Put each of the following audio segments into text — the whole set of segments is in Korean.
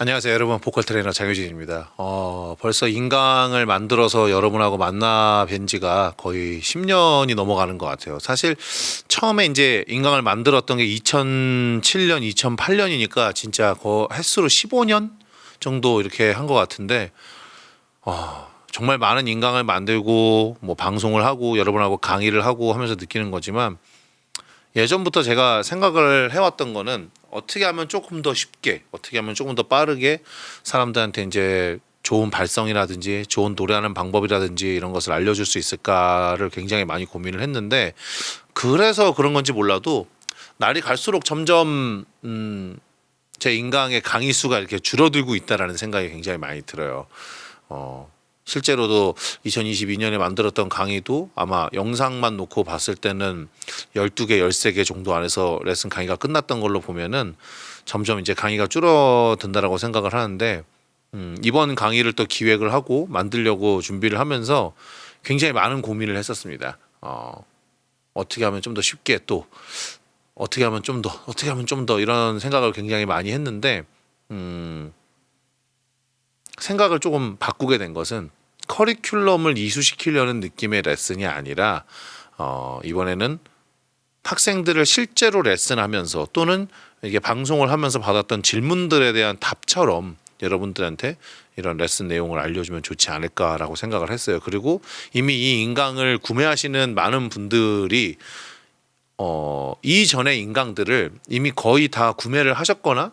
안녕하세요 여러분, 보컬 트레이너 장효진입니다. 벌써 인강을 만들어서 여러분하고 만나 뵌 지가 거의 10년이 넘어가는 것 같아요. 사실 처음에 이제 인강을 만들었던 게 2007년 2008년이니까 진짜 횟수로 15년 정도 이렇게 한 것 같은데, 정말 많은 인강을 만들고 뭐 방송을 하고 여러분하고 강의를 하고 하면서 느끼는 거지만, 예전부터 제가 생각을 해왔던 거는 어떻게 하면 조금 더 쉽게, 어떻게 하면 조금 더 빠르게 사람들한테 이제 좋은 발성이라든지 좋은 노래하는 방법이라든지 이런 것을 알려줄 수 있을까를 굉장히 많이 고민을 했는데, 그래서 그런 건지 몰라도 날이 갈수록 점점 제 인강의 강의 수가 이렇게 줄어들고 있다라는 생각이 굉장히 많이 들어요. 실제로도 2022년에 만들었던 강의도 아마 영상만 놓고 봤을 때는 12개, 13개 정도 안에서 레슨 강의가 끝났던 걸로 보면은 점점 이제 강의가 줄어든다라고 생각을 하는데, 이번 강의를 또 기획을 하고 만들려고 준비를 하면서 굉장히 많은 고민을 했었습니다. 어떻게 하면 좀 더 쉽게, 또 어떻게 하면 좀 더, 어떻게 하면 좀 더, 이런 생각을 굉장히 많이 했는데, 생각을 조금 바꾸게 된 것은 커리큘럼을 이수시키려는 느낌의 레슨이 아니라, 이번에는 학생들을 실제로 레슨하면서 또는 이게 방송을 하면서 받았던 질문들에 대한 답처럼 여러분들한테 이런 레슨 내용을 알려주면 좋지 않을까라고 생각을 했어요. 그리고 이미 이 인강을 구매하시는 많은 분들이 이전의 인강들을 이미 거의 다 구매를 하셨거나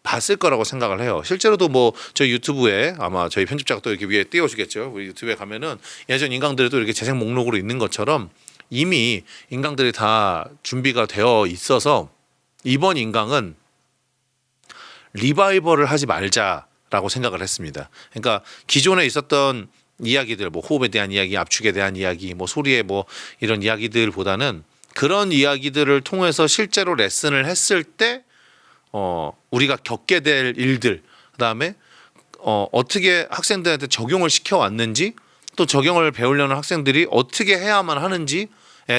봤을 거라고 생각을 해요. 실제로도 뭐 저희 유튜브에, 아마 저희 편집자가 또 이렇게 위에 띄워주겠죠. 우리 유튜브에 가면은 예전 인강들도 이렇게 재생 목록으로 있는 것처럼 이미 인강들이 다 준비가 되어 있어서, 이번 인강은 리바이벌을 하지 말자라고 생각을 했습니다. 그러니까 기존에 있었던 이야기들, 뭐 호흡에 대한 이야기, 압축에 대한 이야기, 뭐 소리에 뭐 이런 이야기들보다는 그런 이야기들을 통해서 실제로 레슨을 했을 때 우리가 겪게 될 일들, 그다음에 어떻게 학생들한테 적용을 시켜왔는지, 또 적용을 배우려는 학생들이 어떻게 해야만 하는지에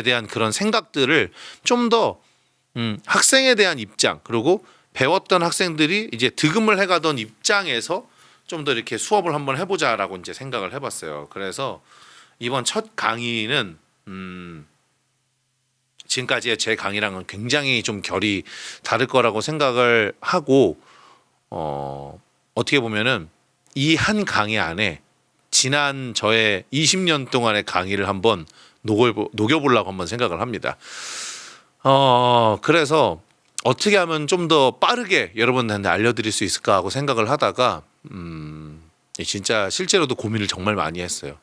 대한 그런 생각들을 좀 더 학생에 대한 입장, 그리고 배웠던 학생들이 이제 득음을 해가던 입장에서 좀 더 이렇게 수업을 한번 해보자라고 이제 생각을 해봤어요. 그래서 이번 첫 강의는 지금까지의 제 강의랑은 굉장히 좀 결이 다를 거라고 생각을 하고, 어떻게 보면은 이 한 강의 안에 지난 저의 20년 동안의 강의를 한번 녹여보려고 한번 생각을 합니다. 그래서 어떻게 하면 좀 더 빠르게 여러분들한테 알려드릴 수 있을까 하고 생각을 하다가, 진짜 실제로도 고민을 정말 많이 했어요.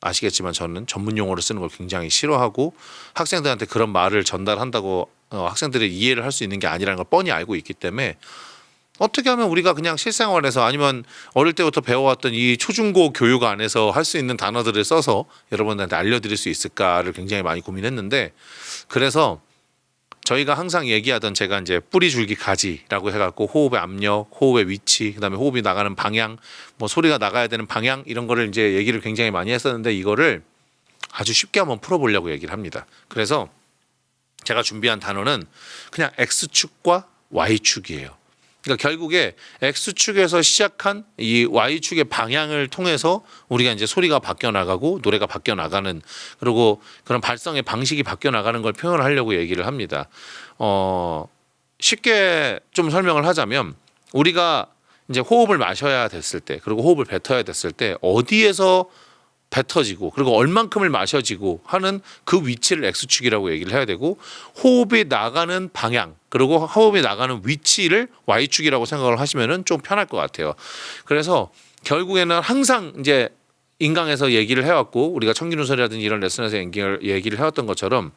아시겠지만 저는 전문 용어를 쓰는 걸 굉장히 싫어하고, 학생들한테 그런 말을 전달한다고 학생들이 이해를 할 수 있는 게 아니라는 걸 뻔히 알고 있기 때문에, 어떻게 하면 우리가 그냥 실생활에서, 아니면 어릴 때부터 배워왔던 이 초중고 교육 안에서 할 수 있는 단어들을 써서 여러분들한테 알려드릴 수 있을까를 굉장히 많이 고민했는데, 그래서 저희가 항상 얘기하던, 제가 이제 뿌리 줄기 가지라고 해갖고 호흡의 압력, 호흡의 위치, 그다음에 호흡이 나가는 방향, 뭐 소리가 나가야 되는 방향, 이런 거를 이제 얘기를 굉장히 많이 했었는데, 이거를 아주 쉽게 한번 풀어보려고 얘기를 합니다. 그래서 제가 준비한 단어는 그냥 X축과 Y축이에요. 그러니까 결국에 X축에서 시작한 이 Y축의 방향을 통해서 우리가 이제 소리가 바뀌어 나가고 노래가 바뀌어 나가는, 그리고 그런 발성의 방식이 바뀌어 나가는 걸 표현하려고 얘기를 합니다. 쉽게 좀 설명을 하자면, 우리가 이제 호흡을 마셔야 됐을 때, 그리고 호흡을 뱉어야 됐을 때 어디에서 뱉어지고 그리고 얼만큼을 마셔지고 하는 그 위치를 X축이라고 얘기를 해야 되고, 호흡이 나가는 방향, 그리고 호흡이 나가는 위치를 Y축이라고 생각을 하시면은 좀 편할 것 같아요. 그래서 결국에는 항상 이제 인강에서 얘기를 해왔고, 우리가 청기누설이라든지 이런 레슨에서 얘기를 해왔던 것처럼,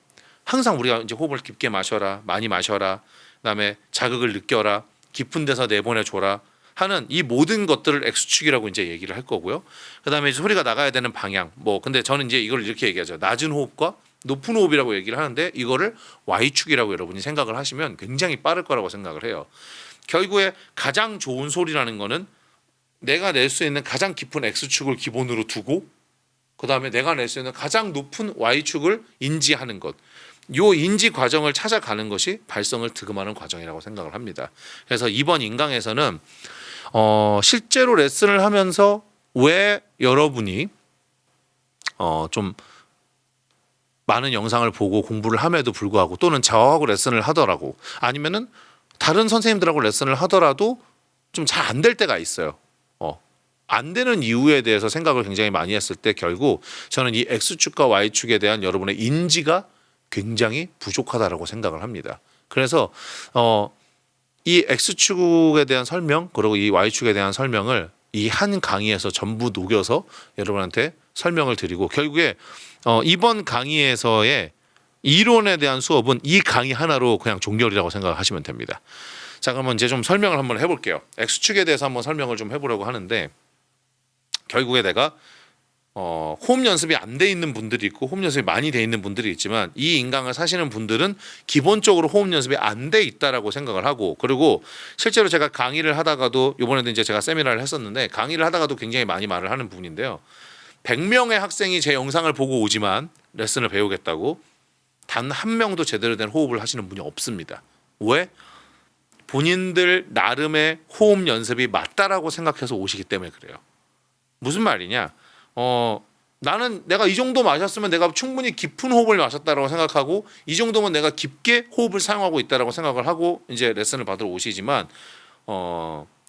항상 우리가 이제 호흡을 깊게 마셔라, 많이 마셔라, 그다음에 자극을 느껴라, 깊은 데서 내보내줘라 하는 이 모든 것들을 X축이라고 이제 얘기를 할 거고요. 그다음에 이제 소리가 나가야 되는 방향, 뭐 근데 저는 이제 이걸 이렇게 얘기하죠. 낮은 호흡과 높은 호흡이라고 얘기를 하는데, 이거를 Y축이라고 여러분이 생각을 하시면 굉장히 빠를 거라고 생각을 해요. 결국에 가장 좋은 소리라는 거는 내가 낼 수 있는 가장 깊은 X축을 기본으로 두고, 그다음에 내가 낼 수 있는 가장 높은 Y축을 인지하는 것. 요 인지 과정을 찾아가는 것이 발성을 득음하는 과정이라고 생각을 합니다. 그래서 이번 인강에서는 실제로 레슨을 하면서 왜 여러분이 좀 많은 영상을 보고 공부를 함에도 불구하고 또는 저하고 레슨을 하더라고 아니면은 다른 선생님들하고 레슨을 하더라도 좀 잘 안 될 때가 있어요. 안 되는 이유에 대해서 생각을 굉장히 많이 했을 때 결국 저는 이 X축과 Y축에 대한 여러분의 인지가 굉장히 부족하다라고 생각을 합니다. 그래서 이 X축에 대한 설명 그리고 이 Y축에 대한 설명을 이 한 강의에서 전부 녹여서 여러분한테 설명을 드리고 결국에 이번 강의에서의 이론에 대한 수업은 이 강의 하나로 그냥 종결이라고 생각하시면 됩니다. 자, 그러면 이제 좀 설명을 한번 해볼게요. X축에 대해서 한번 설명을 좀 해보려고 하는데 결국에 내가 호흡 연습이 안 돼 있는 분들이 있고 호흡 연습이 많이 돼 있는 분들이 있지만 이 인강을 사시는 분들은 기본적으로 호흡 연습이 안 돼 있다라고 생각을 하고 그리고 실제로 제가 강의를 하다가도 이번에도 이제 제가 세미나를 했었는데 강의를 하다가도 굉장히 많이 말을 하는 부분인데요. 100명의 학생이 제 영상을 보고 오지만 레슨을 배우겠다고 단 한 명도 제대로 된 호흡을 하시는 분이 없습니다. 왜? 본인들 나름의 호흡 연습이 맞다라고 생각해서 오시기 때문에 그래요. 무슨 말이냐? 나는 내가 이 정도 마셨으면 내가 충분히 깊은 호흡을 마셨다라고 생각하고 이 정도면 내가 깊게 호흡을 사용하고 있다라고 생각을 하고 이제 레슨을 받으러 오시지만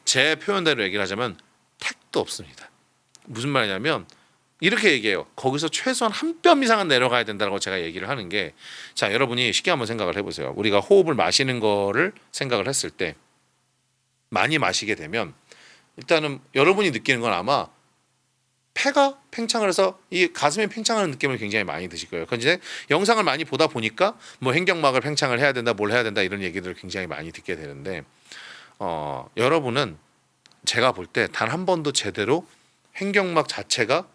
제 표현대로 얘기를 하자면 택도 없습니다. 무슨 말이냐면 이렇게 얘기해요. 거기서 최소한 한 뼘 이상은 내려가야 된다고 제가 얘기를 하는 게 자, 여러분이 쉽게 한번 생각을 해보세요. 우리가 호흡을 마시는 거를 생각을 했을 때 많이 마시게 되면 일단은 여러분이 느끼는 건 아마 폐가 팽창을 해서 이 가슴이 팽창하는 느낌을 굉장히 많이 드실 거예요. 그런데 영상을 많이 보다 보니까 뭐 횡격막을 팽창을 해야 된다, 뭘 해야 된다 이런 얘기들을 굉장히 많이 듣게 되는데 여러분은 제가 볼 때 단 한 번도 제대로 횡격막 자체가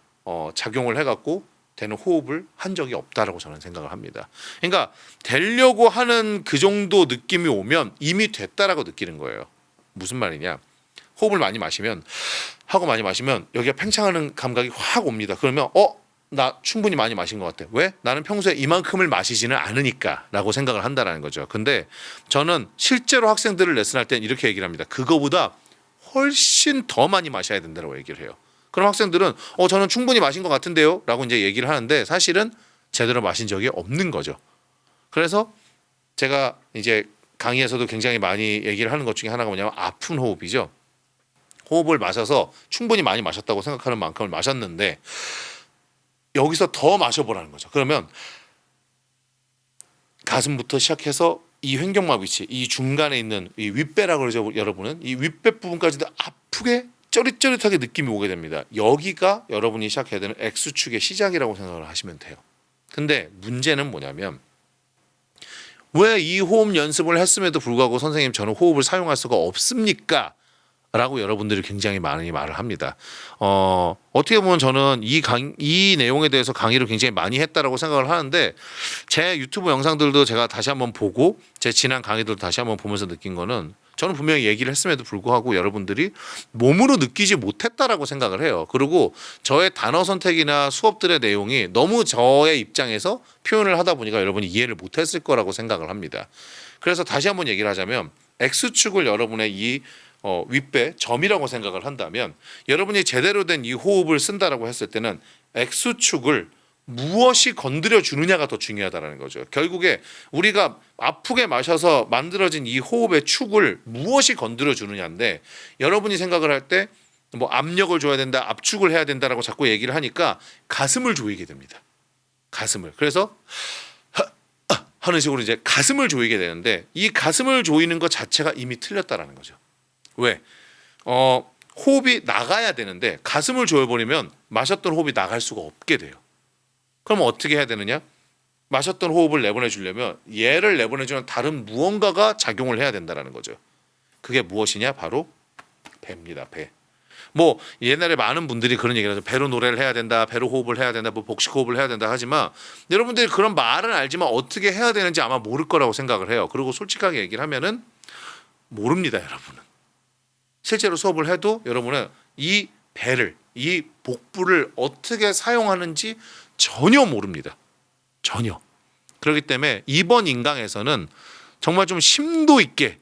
작용을 해갖고 되는 호흡을 한 적이 없다라고 저는 생각을 합니다. 그러니까 되려고 하는 그 정도 느낌이 오면 이미 됐다라고 느끼는 거예요. 무슨 말이냐? 호흡을 많이 마시면 여기가 팽창하는 감각이 확 옵니다. 그러면 나 충분히 많이 마신 것 같아. 왜? 나는 평소에 이만큼을 마시지는 않으니까 라고 생각을 한다는 거죠. 근데 저는 실제로 학생들을 레슨할 때는 이렇게 얘기를 합니다. 그거보다 훨씬 더 많이 마셔야 된다고 얘기를 해요. 그럼 학생들은 저는 충분히 마신 것 같은데요 라고 이제 얘기를 하는데 사실은 제대로 마신 적이 없는 거죠. 그래서 제가 이제 강의에서도 굉장히 많이 얘기를 하는 것 중에 하나가 뭐냐면 아픈 호흡이죠. 호흡을 마셔서 충분히 많이 마셨다고 생각하는 만큼을 마셨는데 여기서 더 마셔보라는 거죠. 그러면 가슴부터 시작해서 이 횡격막 위치, 이 중간에 있는 이 윗배라고 그러죠. 여러분은 이 윗배 부분까지도 아프게 쩌릿쩌릿하게 느낌이 오게 됩니다. 여기가 여러분이 시작해야 되는 X축의 시작이라고 생각을 하시면 돼요. 근데 문제는 뭐냐면 왜 이 호흡 연습을 했음에도 불구하고 선생님 저는 호흡을 사용할 수가 없습니까? 라고 여러분들이 굉장히 많이 말을 합니다. 어떻게 보면 저는 이 내용에 대해서 강의를 굉장히 많이 했다라고 생각을 하는데 제 유튜브 영상들도 제가 다시 한번 보고 제 지난 강의들도 다시 한번 보면서 느낀 거는 저는 분명히 얘기를 했음에도 불구하고 여러분들이 몸으로 느끼지 못했다라고 생각을 해요. 그리고 저의 단어 선택이나 수업들의 내용이 너무 저의 입장에서 표현을 하다 보니까 여러분이 이해를 못했을 거라고 생각을 합니다. 그래서 다시 한번 얘기를 하자면 X축을 여러분의 이 윗배 점이라고 생각을 한다면 여러분이 제대로 된 이 호흡을 쓴다라고 했을 때는 X축을 무엇이 건드려 주느냐가 더 중요하다는 거죠. 결국에 우리가 아프게 마셔서 만들어진 이 호흡의 축을 무엇이 건드려 주느냐인데 여러분이 생각을 할 때 뭐 압력을 줘야 된다, 압축을 해야 된다라고 자꾸 얘기를 하니까 가슴을 조이게 됩니다. 가슴을. 그래서 하는 식으로 이제 가슴을 조이게 되는데 이 가슴을 조이는 것 자체가 이미 틀렸다라는 거죠. 왜? 호흡이 나가야 되는데 가슴을 조여버리면 마셨던 호흡이 나갈 수가 없게 돼요. 그럼 어떻게 해야 되느냐? 마셨던 호흡을 내보내주려면 얘를 내보내주는 다른 무언가가 작용을 해야 된다는 거죠. 그게 무엇이냐? 바로 배입니다. 배. 뭐 옛날에 많은 분들이 그런 얘기를 하죠. 배로 노래를 해야 된다, 배로 호흡을 해야 된다, 뭐 복식 호흡을 해야 된다 하지만 여러분들이 그런 말은 알지만 어떻게 해야 되는지 아마 모를 거라고 생각을 해요. 그리고 솔직하게 얘기를 하면은 모릅니다, 여러분은. 실제로 수업을 해도 여러분은 이 배를, 이 복부를 어떻게 사용하는지 전혀 모릅니다. 전혀. 그렇기 때문에 이번 인강에서는 정말 좀 심도 있게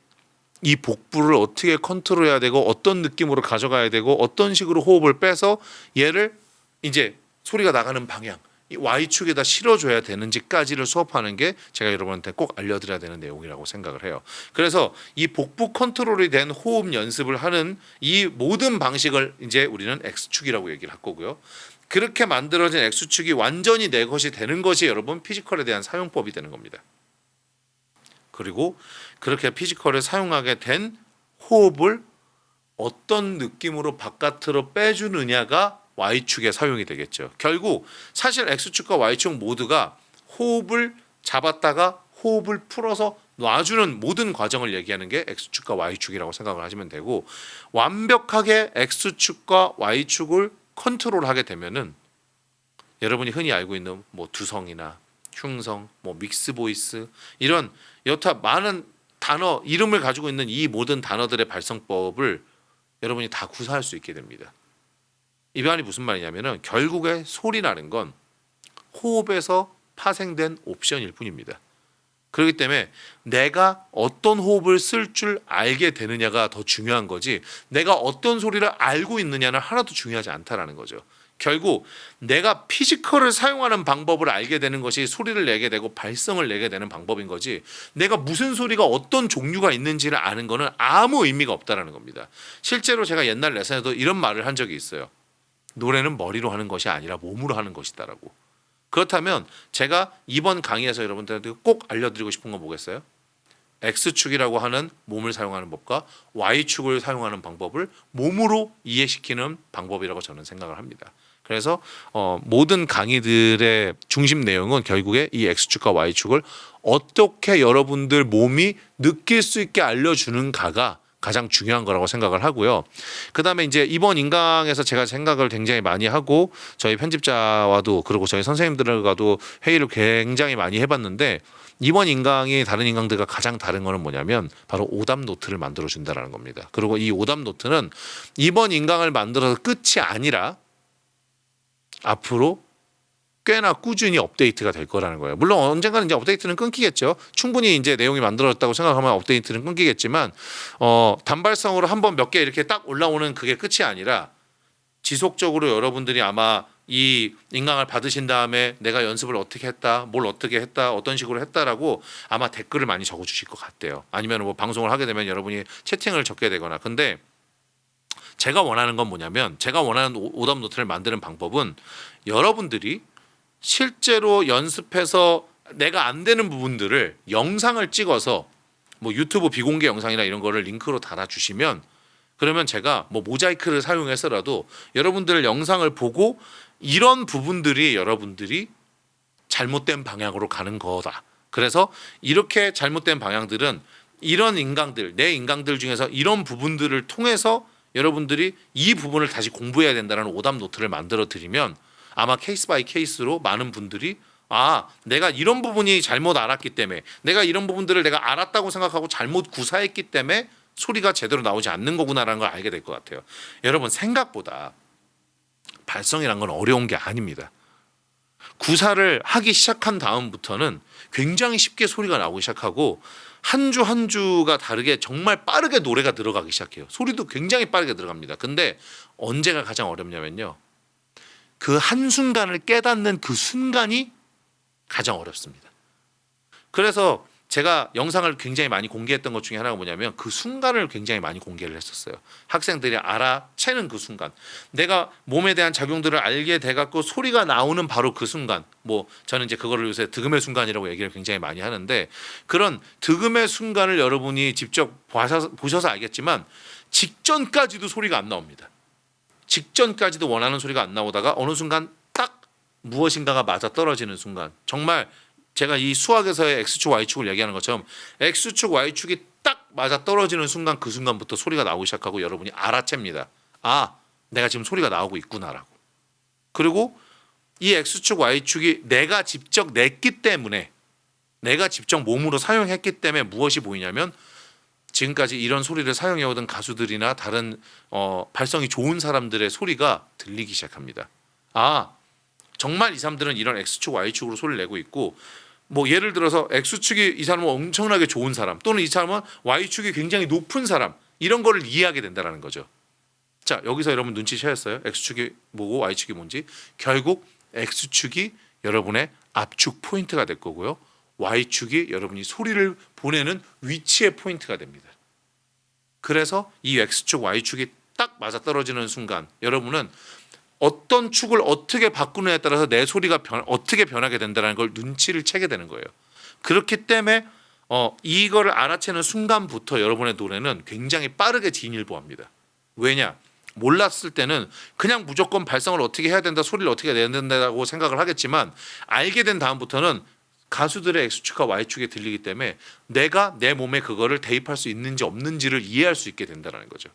이 복부를 어떻게 컨트롤해야 되고 어떤 느낌으로 가져가야 되고 어떤 식으로 호흡을 빼서 얘를 이제 소리가 나가는 방향, 이 Y축에다 실어줘야 되는지까지를 수업하는 게 제가 여러분한테 꼭 알려드려야 되는 내용이라고 생각을 해요. 그래서 이 복부 컨트롤이 된 호흡 연습을 하는 이 모든 방식을 이제 우리는 X축이라고 얘기를 할 거고요. 그렇게 만들어진 X축이 완전히 내 것이 되는 것이 여러분 피지컬에 대한 사용법이 되는 겁니다. 그리고 그렇게 피지컬을 사용하게 된 호흡을 어떤 느낌으로 바깥으로 빼주느냐가 Y축에 사용이 되겠죠. 결국 사실 X축과 Y축 모두가 호흡을 잡았다가 호흡을 풀어서 놔주는 모든 과정을 얘기하는 게 X축과 Y축이라고 생각을 하시면 되고, 완벽하게 X축과 Y축을 컨트롤하게 되면은 여러분이 흔히 알고 있는 뭐 두성이나 흉성, 뭐 믹스 보이스 이런 여타 많은 단어 이름을 가지고 있는 이 모든 단어들의 발성법을 여러분이 다 구사할 수 있게 됩니다. 이 말이 무슨 말이냐면은 결국에 소리라는 건 호흡에서 파생된 옵션일 뿐입니다. 그렇기 때문에 내가 어떤 호흡을 쓸 줄 알게 되느냐가 더 중요한 거지, 내가 어떤 소리를 알고 있느냐는 하나도 중요하지 않다라는 거죠. 결국 내가 피지컬을 사용하는 방법을 알게 되는 것이 소리를 내게 되고 발성을 내게 되는 방법인 거지, 내가 무슨 소리가 어떤 종류가 있는지를 아는 거는 아무 의미가 없다라는 겁니다. 실제로 제가 옛날 레슨에도 이런 말을 한 적이 있어요. 노래는 머리로 하는 것이 아니라 몸으로 하는 것이다라고. 그렇다면 제가 이번 강의에서 여러분들한테 꼭 알려드리고 싶은 건 뭐겠어요? X축이라고 하는 몸을 사용하는 법과 Y축을 사용하는 방법을 몸으로 이해시키는 방법이라고 저는 생각을 합니다. 그래서 모든 강의들의 중심 내용은 결국에 이 X축과 Y축을 어떻게 여러분들 몸이 느낄 수 있게 알려주는가가 가장 중요한 거라고 생각을 하고요. 그다음에 이제 이번 인강에서 제가 생각을 굉장히 많이 하고 저희 편집자와도 그리고 저희 선생님들과도 회의를 굉장히 많이 해봤는데, 이번 인강이 다른 인강들과 가장 다른 거는 뭐냐면 바로 오답 노트를 만들어 준다라는 겁니다. 그리고 이 오답 노트는 이번 인강을 만들어서 끝이 아니라 앞으로 꽤나 꾸준히 업데이트가 될 거라는 거예요. 물론 언젠가는 이제 업데이트는 끊기겠죠. 충분히 이제 내용이 만들어졌다고 생각하면 업데이트는 끊기겠지만 단발성으로 한번 몇 개 이렇게 딱 올라오는 그게 끝이 아니라 지속적으로 여러분들이 아마 이 인강을 받으신 다음에 내가 연습을 어떻게 했다, 뭘 어떻게 했다, 어떤 식으로 했다라고 아마 댓글을 많이 적어주실 것 같아요. 아니면 뭐 방송을 하게 되면 여러분이 채팅을 적게 되거나. 근데 제가 원하는 건 뭐냐면, 제가 원하는 오답 노트를 만드는 방법은 여러분들이 실제로 연습해서 내가 안 되는 부분들을 영상을 찍어서 뭐 유튜브 비공개 영상이나 이런 거를 링크로 달아주시면, 그러면 제가 뭐 모자이크를 사용해서라도 여러분들 영상을 보고 이런 부분들이 여러분들이 잘못된 방향으로 가는 거다. 그래서 이렇게 잘못된 방향들은 이런 인강들, 내 인강들 중에서 이런 부분들을 통해서 여러분들이 이 부분을 다시 공부해야 된다는 오답 노트를 만들어 드리면 아마 케이스 바이 케이스로 많은 분들이 내가 이런 부분이 잘못 알았기 때문에, 내가 이런 부분들을 내가 알았다고 생각하고 잘못 구사했기 때문에 소리가 제대로 나오지 않는 거구나라는 걸 알게 될 것 같아요. 여러분, 생각보다 발성이란 건 어려운 게 아닙니다. 구사를 하기 시작한 다음부터는 굉장히 쉽게 소리가 나오기 시작하고 한 주 한 주가 다르게 정말 빠르게 노래가 들어가기 시작해요. 소리도 굉장히 빠르게 들어갑니다. 근데 언제가 가장 어렵냐면요, 그 한순간을 깨닫는 그 순간이 가장 어렵습니다. 그래서 제가 영상을 굉장히 많이 공개했던 것 중에 하나가 뭐냐면 그 순간을 굉장히 많이 공개를 했었어요. 학생들이 알아채는 그 순간, 내가 몸에 대한 작용들을 알게 돼갖고 소리가 나오는 바로 그 순간, 뭐 저는 이제 그거를 요새 득음의 순간이라고 얘기를 굉장히 많이 하는데, 그런 득음의 순간을 여러분이 직접 보셔서 알겠지만 직전까지도 소리가 안 나옵니다. 직전까지도 원하는 소리가 안 나오다가 어느 순간 딱 무엇인가가 맞아 떨어지는 순간, 정말 제가 이 수학에서의 X축, Y축을 얘기하는 것처럼 X축, Y축이 딱 맞아 떨어지는 순간, 그 순간부터 소리가 나오기 시작하고 여러분이 알아챕니다. 내가 지금 소리가 나오고 있구나라고. 그리고 이 X축, Y축이 내가 직접 냈기 때문에, 내가 직접 몸으로 사용했기 때문에 무엇이 보이냐면 지금까지 이런 소리를 사용해오던 가수들이나 다른 발성이 좋은 사람들의 소리가 들리기 시작합니다. 정말 이 사람들은 이런 X축, Y축으로 소리를 내고 있고 뭐 예를 들어서 X축이 이 사람은 엄청나게 좋은 사람 또는 이 사람은 Y축이 굉장히 높은 사람 이런 거를 이해하게 된다는 거죠. 자, 여기서 여러분 눈치채셨어요? X축이 뭐고 Y축이 뭔지. 결국 X축이 여러분의 압축 포인트가 될 거고요. Y축이 여러분이 소리를 보내는 위치의 포인트가 됩니다. 그래서 이 X축, Y축이 딱 맞아떨어지는 순간 여러분은 어떤 축을 어떻게 바꾸느냐에 따라서 내 소리가 어떻게 변하게 된다는 걸 눈치를 채게 되는 거예요. 그렇기 때문에 이거를 알아채는 순간부터 여러분의 노래는 굉장히 빠르게 진일보합니다. 왜냐? 몰랐을 때는 그냥 무조건 발성을 어떻게 해야 된다, 소리를 어떻게 내야 된다고 생각을 하겠지만 알게 된 다음부터는 가수들의 X축과 Y축이 들리기 때문에 내가 내 몸에 그거를 대입할 수 있는지 없는지를 이해할 수 있게 된다는 거죠.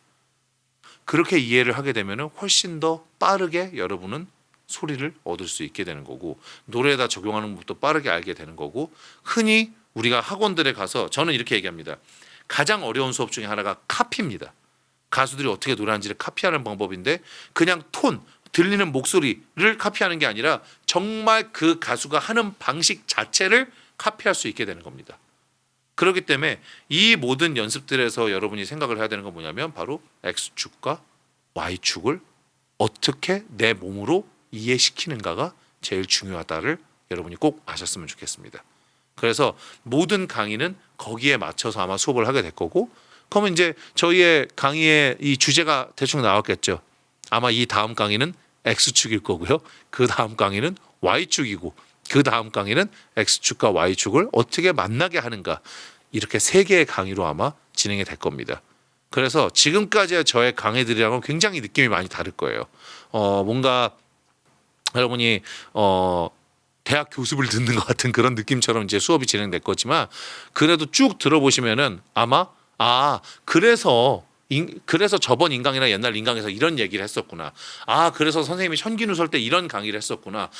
그렇게 이해를 하게 되면 훨씬 더 빠르게 여러분은 소리를 얻을 수 있게 되는 거고 노래에다 적용하는 것도 빠르게 알게 되는 거고 흔히 우리가 학원들에 가서 저는 이렇게 얘기합니다. 가장 어려운 수업 중에 하나가 카피입니다. 가수들이 어떻게 노래하는지를 카피하는 방법인데 그냥 톤, 들리는 목소리를 카피하는 게 아니라 정말 그 가수가 하는 방식 자체를 카피할 수 있게 되는 겁니다. 그렇기 때문에 이 모든 연습들에서 여러분이 생각을 해야 되는 건 뭐냐면 바로 X축과 Y축을 어떻게 내 몸으로 이해시키는가가 제일 중요하다를 여러분이 꼭 아셨으면 좋겠습니다. 그래서 모든 강의는 거기에 맞춰서 아마 수업을 하게 될 거고 그러면 이제 저희의 강의의 이 주제가 대충 나왔겠죠. 아마 이 다음 강의는 X축일 거고요. 그 다음 강의는 Y축이고 그 다음 강의는 X축과 Y축을 어떻게 만나게 하는가 이렇게 세 개의 강의로 아마 진행이 될 겁니다. 그래서 지금까지의 저의 강의들이랑은 굉장히 느낌이 많이 다를 거예요. 뭔가 여러분이 대학 교습을 듣는 것 같은 그런 느낌처럼 이제 수업이 진행될 거지만 그래도 쭉 들어보시면은 아마 그래서 저번 인강이나 옛날 인강에서 이런 얘기를 했었구나. 그래서 선생님이 현기누 설 때 이런 강의를 했었구나.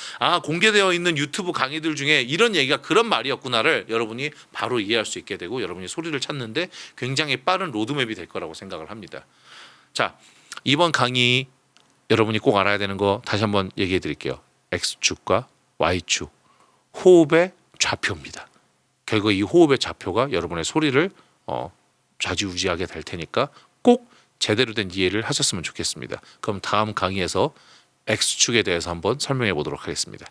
공개되어 있는 유튜브 강의들 중에 이런 얘기가 그런 말이었구나를 여러분이 바로 이해할 수 있게 되고 여러분이 소리를 찾는데 굉장히 빠른 로드맵이 될 거라고 생각을 합니다. 자, 이번 강의 여러분이 꼭 알아야 되는 거 다시 한번 얘기해 드릴게요. X축과 Y축, 호흡의 좌표입니다. 결국 이 호흡의 좌표가 여러분의 소리를 좌지우지하게 될 테니까 꼭 제대로 된 이해를 하셨으면 좋겠습니다. 그럼 다음 강의에서 X축에 대해서 한번 설명해 보도록 하겠습니다.